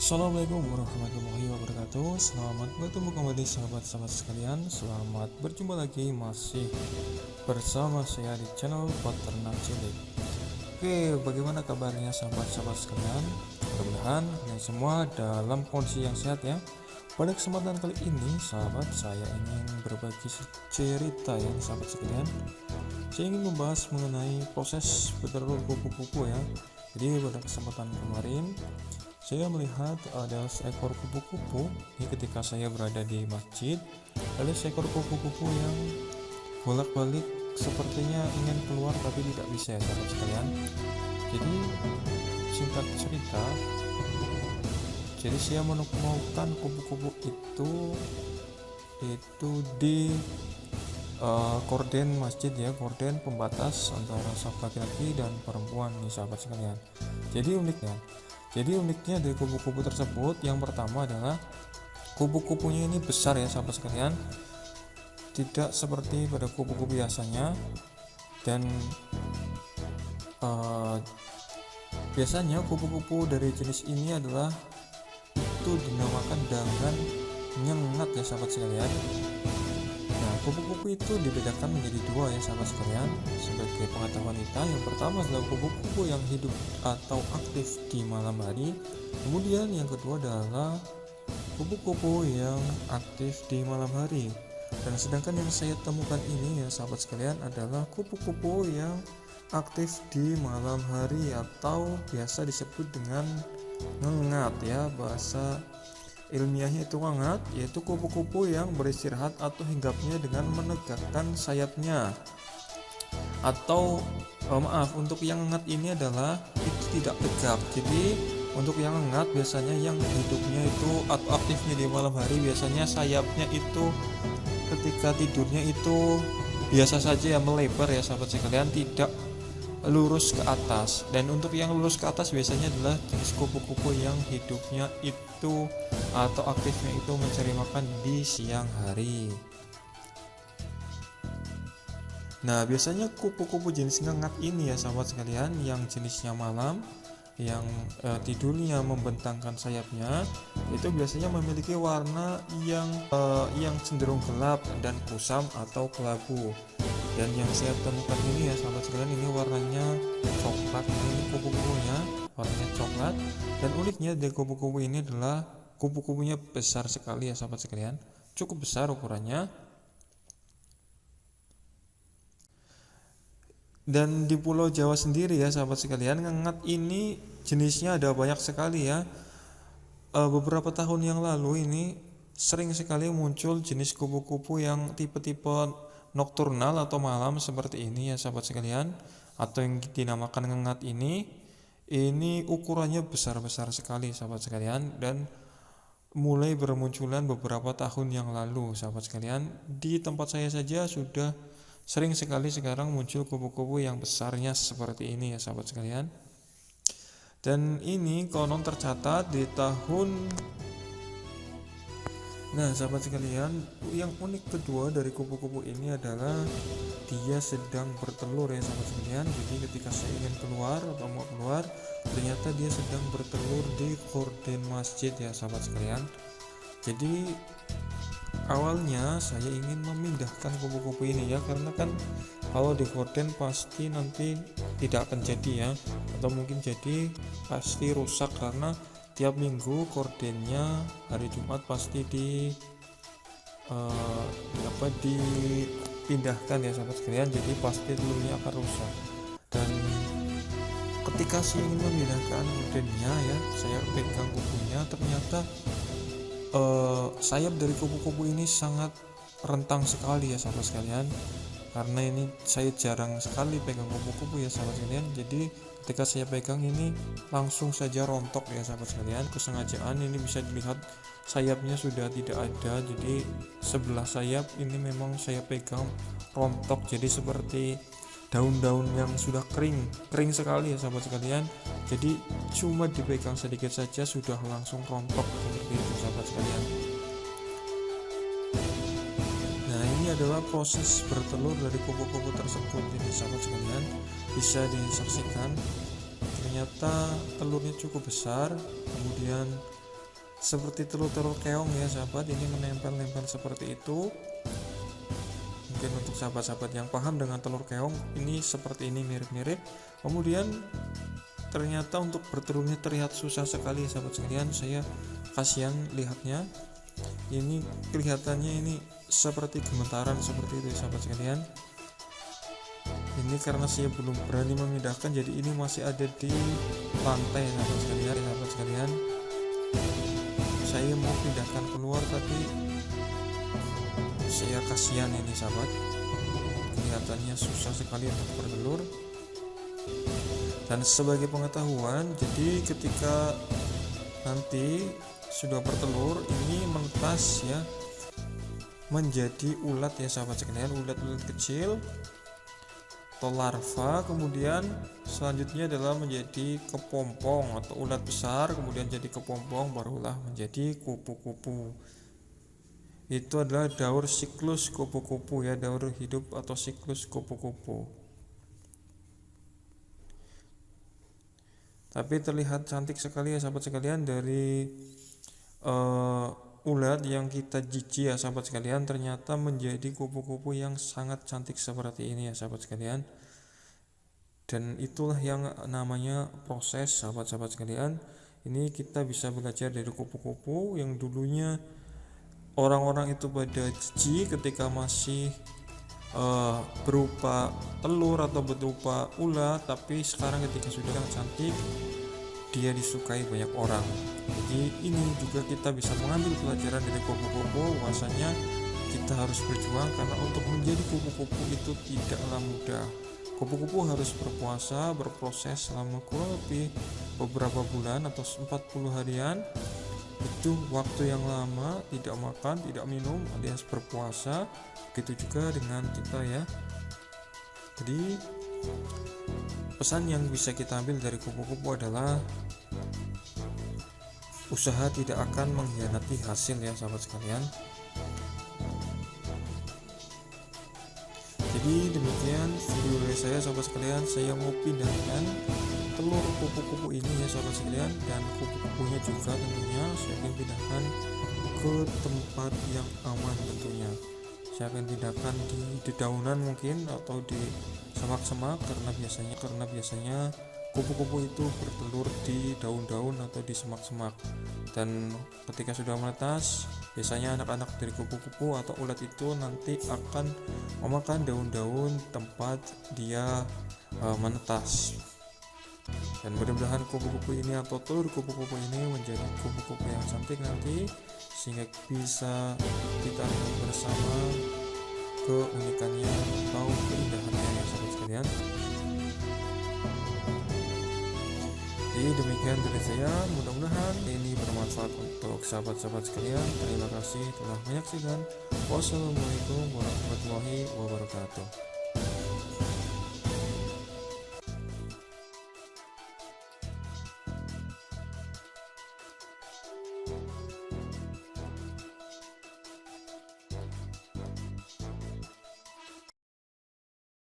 Assalamualaikum warahmatullahi wabarakatuh. Selamat bertemu kembali sahabat-sahabat sekalian. Selamat berjumpa lagi masih bersama saya di channel Peternak Cilik. Oke, bagaimana kabarnya sahabat-sahabat sekalian? Mudah-mudahan kalian semua dalam kondisi yang sehat ya. Pada kesempatan kali ini sahabat, saya ingin berbagi cerita ya sahabat sekalian. Saya ingin membahas mengenai proses bertelur kupu-kupu ya. Jadi pada kesempatan kemarin saya melihat ada seekor kupu-kupu. Ini ketika saya berada di masjid, ada seekor kupu-kupu yang bolak-balik sepertinya ingin keluar tapi tidak bisa ya sahabat sekalian. Jadi singkat cerita, jadi saya menemukan kupu-kupu itu di korden masjid ya, korden pembatas antara saf laki-laki dan perempuan nih sahabat sekalian. Jadi uniknya dari kupu-kupu tersebut, yang pertama adalah kupu-kupunya ini besar ya sahabat sekalian, tidak seperti pada kupu-kupu biasanya. Dan biasanya kupu-kupu dari jenis ini adalah itu dinamakan dengan nyengat ya sahabat sekalian. Nah, kupu-kupu itu dibedakan menjadi dua ya sahabat sekalian. Sebagai pengetahuan kita, yang pertama adalah kupu-kupu yang hidup atau aktif di malam hari. Kemudian yang kedua adalah kupu-kupu yang aktif di malam hari. Dan sedangkan yang saya temukan ini ya sahabat sekalian adalah kupu-kupu yang aktif di malam hari atau biasa disebut dengan ngengat ya, bahasa ilmiahnya itu hangat, yaitu kupu-kupu yang beristirahat atau hinggapnya dengan menegakkan sayapnya. Atau untuk yang hangat ini adalah itu tidak tegap. Jadi untuk yang hangat biasanya yang hidupnya itu atau aktifnya di malam hari, biasanya sayapnya itu ketika tidurnya itu biasa saja ya, melebar ya sahabat sekalian, tidak lurus ke atas. Dan untuk yang lurus ke atas biasanya adalah jenis kupu-kupu yang hidupnya itu atau aktifnya itu mencari makan di siang hari. Nah, biasanya kupu-kupu jenis ngengat ini ya sahabat sekalian, yang jenisnya malam, yang tidurnya membentangkan sayapnya, itu biasanya memiliki warna yang cenderung gelap dan kusam atau kelabu. Dan yang saya temukan ini ya sahabat sekalian, ini warnanya coklat. Nah, ini kupu-kupunya warnanya coklat. Dan uniknya dari kupu-kupu ini adalah kupu-kupunya besar sekali ya sahabat sekalian, cukup besar ukurannya. Dan di Pulau Jawa sendiri ya sahabat sekalian, ngengat ini jenisnya ada banyak sekali ya. Beberapa tahun yang lalu ini sering sekali muncul jenis kupu-kupu yang tipe-tipe nokturnal atau malam seperti ini ya sahabat sekalian, atau yang dinamakan ngengat ini ukurannya besar-besar sekali sahabat sekalian, dan mulai bermunculan beberapa tahun yang lalu sahabat sekalian. Di tempat saya saja sudah sering sekali sekarang muncul kupu-kupu yang besarnya seperti ini ya sahabat sekalian. Dan ini konon tercatat di tahun. Nah sahabat sekalian, yang unik kedua dari kupu-kupu ini adalah dia sedang bertelur ya sahabat sekalian. Jadi ketika saya ingin keluar atau mau keluar, ternyata dia sedang bertelur di korden masjid ya sahabat sekalian. Jadi awalnya saya ingin memindahkan kupu-kupu ini ya, karena kan kalau di korden pasti nanti tidak akan jadi ya, atau mungkin jadi pasti rusak, karena tiap minggu kordennya hari Jumat pasti dipindahkan ya sahabat sekalian, jadi pasti telurnya akan rusak. Dan ketika saya ingin memindahkan kordennya ya, saya pegang kupunya, ternyata sayap dari kupu-kupu ini sangat rentang sekali ya sahabat sekalian. Karena ini saya jarang sekali pegang kupu-kupu ya sahabat sekalian, jadi ketika saya pegang ini langsung saja rontok ya sahabat sekalian. Kesengajaan, ini bisa dilihat sayapnya sudah tidak ada, jadi sebelah sayap ini memang saya pegang rontok, jadi seperti daun-daun yang sudah kering sekali ya sahabat sekalian. Jadi cuma dipegang sedikit saja sudah langsung rontok seperti itu sahabat sekalian. Nah, ini adalah proses bertelur dari kupu-kupu tersebut ini sahabat sekalian, bisa disaksikan. Ternyata telurnya cukup besar, kemudian seperti telur-telur keong ya sahabat, ini menempel-nempel seperti itu. Mungkin untuk sahabat-sahabat yang paham dengan telur keong, ini seperti ini, mirip-mirip. Kemudian ternyata untuk bertelurnya terlihat susah sekali sahabat sekalian. Saya kasihan lihatnya, ini kelihatannya ini seperti gemetaran seperti itu sahabat sekalian. Ini karena saya belum berani memindahkan, jadi ini masih ada di lantai sahabat sekalian. Saya mau pindahkan keluar tapi saya kasihan ini sahabat, kelihatannya susah sekali untuk bertelur. Dan sebagai pengetahuan, jadi ketika nanti sudah bertelur, ini menetas ya menjadi ulat ya sahabat sekalian, ulat-ulat kecil atau larva. Kemudian selanjutnya adalah menjadi kepompong atau ulat besar, kemudian jadi kepompong, barulah menjadi kupu-kupu. Itu adalah daur siklus kupu-kupu ya, daur hidup atau siklus kupu-kupu. Tapi terlihat cantik sekali ya sahabat sekalian dari ulat yang kita jijik ya sahabat sekalian, ternyata menjadi kupu-kupu yang sangat cantik seperti ini ya sahabat sekalian. Dan itulah yang namanya proses sahabat-sahabat sekalian. Ini kita bisa belajar dari kupu-kupu yang dulunya orang-orang itu pada jijik ketika masih berupa telur atau berupa ulat, tapi sekarang ketika sudah cantik, dia disukai banyak orang. Jadi ini juga kita bisa mengambil pelajaran dari kupu-kupu, bahwasanya kita harus berjuang, karena untuk menjadi kupu-kupu itu tidaklah mudah. Kupu-kupu harus berpuasa, berproses selama kurang lebih beberapa bulan atau 40 harian. Itu waktu yang lama, tidak makan, tidak minum, alias berpuasa. Begitu juga dengan kita ya. Jadi pesan yang bisa kita ambil dari kupu-kupu adalah usaha tidak akan mengkhianati hasil ya sahabat sekalian. Jadi demikian video dari saya sahabat sekalian. Saya mau pindahkan telur kupu-kupu ini ya sahabat sekalian, dan kupu-kupunya juga tentunya saya akan pindahkan ke tempat yang aman tentunya. Saya akan pindahkan di dedaunan mungkin atau di semak-semak, karena biasanya kupu-kupu itu bertelur di daun-daun atau di semak-semak. Dan ketika sudah menetas, biasanya anak-anak dari kupu-kupu atau ulat itu nanti akan memakan daun-daun tempat dia menetas. Dan mudah-mudahan kupu-kupu ini atau telur kupu-kupu ini menjadi kupu-kupu yang cantik nanti, sehingga bisa kita lihat bersama keunikannya atau keindahannya ya sahabat sekalian. Jadi demikian dari saya, mudah-mudahan ini bermanfaat untuk sahabat-sahabat sekalian. Terima kasih telah menyaksikan. Wassalamualaikum warahmatullahi wabarakatuh.